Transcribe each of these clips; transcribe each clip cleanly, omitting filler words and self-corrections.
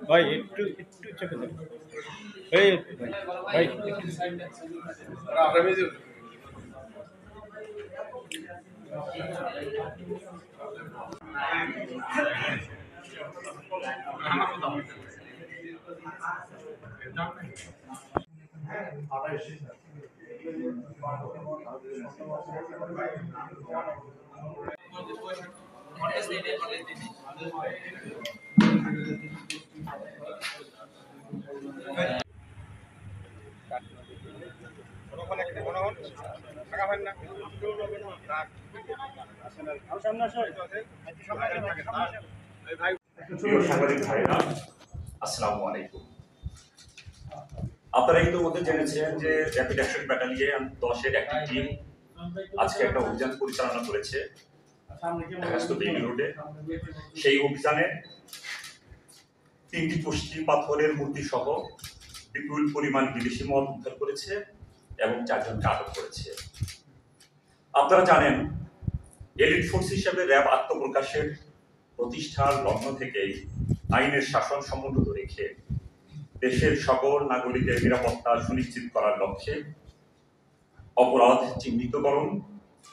ভাই একটু একটু চেপে দেন। এই ভাই ভাই একটু প্রিয় সাংবাদিক ভাইরা, আসসালামু আলাইকুম। আপনারা ইতিমধ্যে জেনেছেন যে র্যাপিড অ্যাকশন ব্যাটালিয়ন 10-এর একটি টিম আজকে একটা অভিযান পরিচালনা করেছে ঢাকাস্থ বেইলি রোডে। সেই অভিযানে 3টি পুষ্টি পাথরের মূর্তি সহ বিপুল পরিমাণ বিদেশি মদ উদ্ধার করেছে এবং 4 জনকে আটক করেছে। আপনারা জানেন, এলিট ফোর্স হিসেবে র্যাব আত্মপ্রকাশের প্রতিষ্ঠার লগ্ন থেকেই আইনের শাসন সমুন্নত রেখে দেশের সকল নাগরিকের নিরাপত্তা সুনিশ্চিত করার লক্ষ্যে অপরাধ চিহ্নিতকরণ,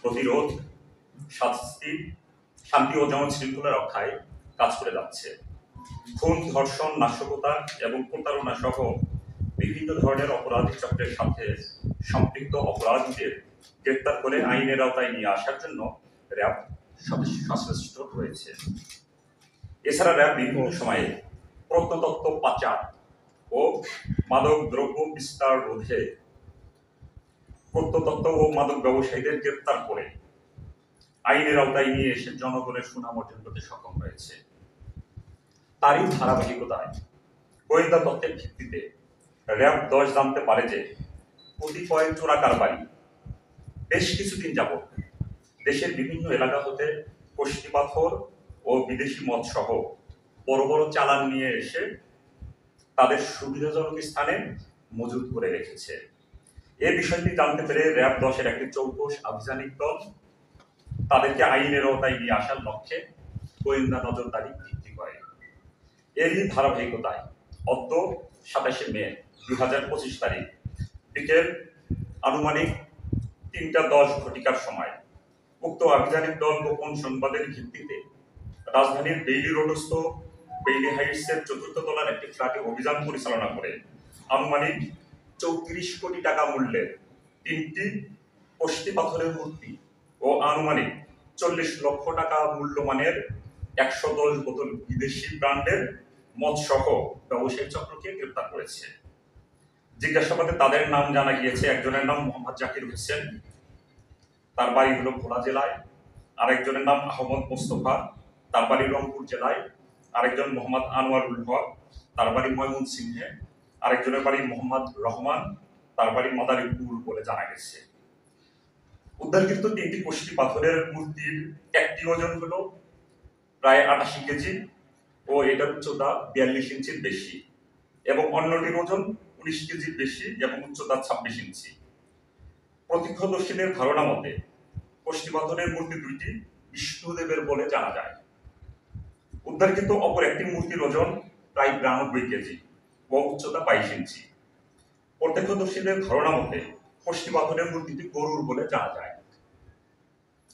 প্রতিরোধ, শাস্তি, শান্তি ও জনশৃঙ্খলা রক্ষায় কাজ করে যাচ্ছে। খুন, ধর্ষণ, নাশকতা এবং প্রতারণা সহ বিভিন্ন ধরনের অপরাধী চক্রের সাথে সম্পৃক্ত অপরাধীদের গ্রেপ্তার করে আইনের আওতায় নিয়ে আসার জন্য র্যাব সচেষ্ট রয়েছে। এছাড়া র্যাব বিভিন্ন সময়ে প্রত্নতত্ত্ব পাচার ও মাদক দ্রব্য বিস্তার রোধে প্রত্নতত্ত্ব ও মাদক ব্যবসায়ীদের গ্রেপ্তার করে আইনের আওতায় নিয়ে এসে জনগণের সুনাম অর্জন করতে সক্ষম হয়েছে। তারই ধারাবাহিকতায় গোয়েন্দা তথ্যের ভিত্তিতে র্যাব 10 জানতে পারে যে কতিপয় চোরা কারবারি বেশ কিছুদিন যাবৎ দেশের বিভিন্ন এলাকা হতে পুষ্টি পাথর ও বিদেশি মদ সহ বড় বড় চালান নিয়ে এসে তাদের সুবিধাজনক স্থানে মজুত করে রেখেছে। এই বিষয়টি জানতে পেরে র্যাব 10-এর একটি চৌকস আভিযানিক দল তাদেরকে আইনের আওতায় নিয়ে আসার লক্ষ্যে গোয়েন্দা নজরদারি বৃদ্ধি করে। এরই ধারাবাহিকতায় অদ্য 27শে মে 2025 তারিখ বিকেল আনুমানিক 3:10 ঘটিকার সময় উক্ত আভিযানিক দল গোপন সংবাদের ভিত্তিতে রাজধানীর বেইলি রোডস্থ বেইলি হাইটসের 4র্থ তলার একটি ফ্ল্যাটে অভিযান পরিচালনা করে আনুমানিক 34 কোটি টাকা মূল্যের 3টি পুষ্টি পাথরের মূর্তি ও আনুমানিক 40 লক্ষ টাকা মূল্যমানের 110 বোতল বিদেশি ব্র্যান্ডের মদ সহ ব্যবসায়ী চক্রকে গ্রেপ্তার করেছে। জিজ্ঞাসাবাদে তাদের নাম জানা গিয়েছে। একজনের নাম মোহাম্মদ জাকির হোসেন, তার বাড়ি হলো ভোলা জেলায়। আরেকজনের নাম আহমদ মোস্তফা, তার বাড়ি রংপুর জেলায়। আরেকজন মোহাম্মদ আনোয়ারুল হক, তার বাড়ি ময়মনসিংহে। আরেকজনের বাড়ি মোহাম্মদ রহমান, তার বাড়ি মাদারীপুর বলে জানা গেছে। উদ্ধারকৃত 3টি পুষ্টি পাথরের মূর্তির একটি ওজন হলো প্রায় 88 কেজি ও এটার উচ্চতা 42 ইঞ্চির বেশি এবং অন্যটির ওজন 19 কেজির বেশি এবং উচ্চতা 26 ইঞ্চি। প্রত্যক্ষদর্শীদের ধারণা মতে পুষ্টি পাথরের মূর্তি দুইটি বিষ্ণুদেবের বলে জানা যায়। উদ্ধারকৃত অপর একটি মূর্তির ওজন প্রায় 92 কেজি ও উচ্চতা 22 ইঞ্চি। প্রত্যক্ষদর্শীদের ধারণা মতে পুষ্টি পাথরের মূর্তিটি গরুর বলে জানা যায়।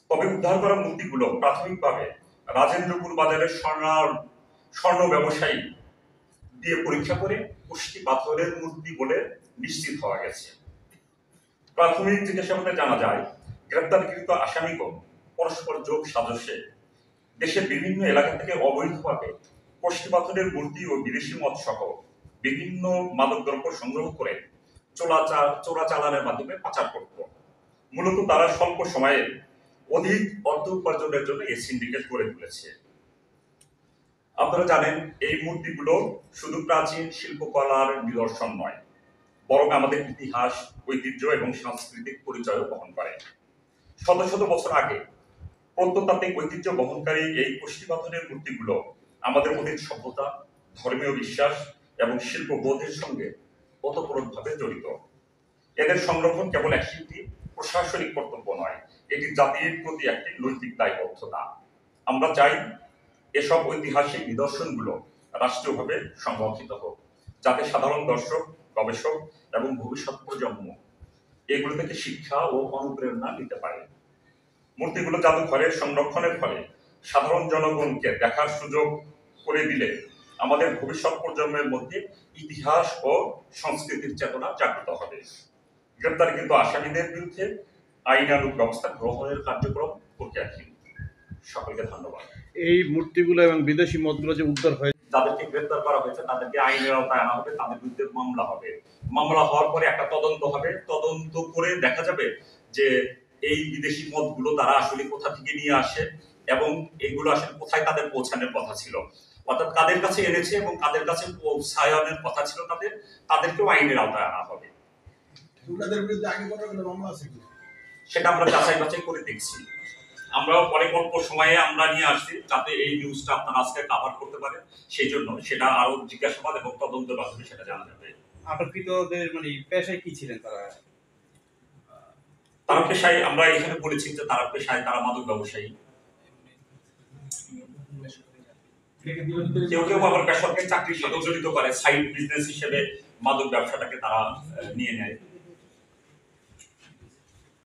তবে উদ্ধার করা মূর্তিগুলো প্রাথমিকভাবে রাজেন্দ্রপুর বাজারের স্বর্ণ ব্যবসায়ী দিয়ে পরীক্ষা করে পুষ্টি পাথরের মূর্তি বলে নিশ্চিত হওয়া গেছে। প্রাথমিক জিজ্ঞাসাবাদে জানা যায়, গ্রেপ্তারকৃত আসামিগণ পরস্পর যোগ সাজসে দেশের বিভিন্ন এলাকা থেকে অবৈধভাবে পুষ্টি পাথরের মূর্তি ও বিদেশি মদ সহ বিভিন্ন মাদকদ্রব্য সংগ্রহ করে চোরাচালানের মাধ্যমে পাচার করত। মূলত তারা স্বল্প সময়ে অধিক অর্থ উপার্জনের জন্য এই সিন্ডিকেট গড়ে তুলেছে। আপনারা জানেন, এই মূর্তিগুলো শুধু প্রাচীন শিল্পকলার নিদর্শন নয়, বরং আমাদের ইতিহাস, ঐতিহ্য এবং সাংস্কৃতিক পরিচয় বহন করে। শত শত বছর আগে প্রত্নতাত্ত্বিক ঐতিহ্য বহনকারী এই পুষ্টি পাথরের মূর্তিগুলো আমাদের অতীত সভ্যতা, ধর্মীয় বিশ্বাস এবং শিল্পবোধের সঙ্গে ওতপ্রোতভাবে জড়িত। এদের সংরক্ষণ কেবল একটি প্রশাসনিক কর্তব্য নয়, এটি জাতির প্রতি একটি নৈতিক দায়বদ্ধতা। আমরা চাই এসব ঐতিহাসিক নিদর্শনগুলো রাষ্ট্রীয়ভাবে সংরক্ষিত হোক, যাতে সাধারণ দর্শক, গবেষক এবং ভবিষ্যৎ প্রজন্ম এগুলো থেকে শিক্ষা ও অনুপ্রেরণা নিতে পারে। মূর্তিগুলো জাদুঘরে সংরক্ষণের ফলে সাধারণ জনগণকে দেখার সুযোগ করে দিলে আমাদের ভবিষ্যৎ প্রজন্মের মধ্যে ইতিহাস ও সংস্কৃতির চেতনা জাগ্রত হবে। গ্রেপ্তারকৃত আসামিদের বিরুদ্ধে আইনানুগ ব্যবস্থা গ্রহণের কার্যক্রম প্রক্রিয়াধীন। সকলকে ধন্যবাদ। এই মূর্তিগুলো এবং বিদেশি মদগুলো যে উদ্ধার হয়েছে, যাদেরকে গ্রেপ্তার করা হয়েছে তাদেরকে আইনের আওতায় আনা হবে, তাদের বিরুদ্ধে মামলা হবে। মামলা হওয়ার পরে একটা তদন্ত হবে, তদন্ত করে দেখা যাবে যে এই বিদেশি মদগুলো তারা আসলে কোথা থেকে নিয়ে আসে এবং এগুলো আসলে কোথায় তাদের পৌঁছানোর কথা ছিল, অর্থাৎ কাদের কাছে এনেছে এবং কাদের কাছে পৌঁছানোর কথা ছিল তাদেরকেও আইনের আওতায় আনা হবে। সেটা আমরা যাচাই বাছাই করে দেখছি। আমরা পরে অল্প সময়ে আমরা নিয়ে আসছি যাতে এই নিউজটা আপনারা আজকে কভার করতে পারেন, সেই জন্য সেটা আরো জিজ্ঞাসাবাদ এবং তদন্তের মাধ্যমে সেটা জানা যাবে। আটককৃতদের মানে পেশায় কি ছিলেন তারা? তারা পেশায় আমরা এখানে বলেছি যে তারা পেশায় তারা মাদক ব্যবসায়ী, কেউ কেউ আবার বেসরকারি চাকরির সাথেও জড়িত করে, সাইড বিজনেস হিসেবে মাদক ব্যবসাটাকে তারা নিয়ে নেয়।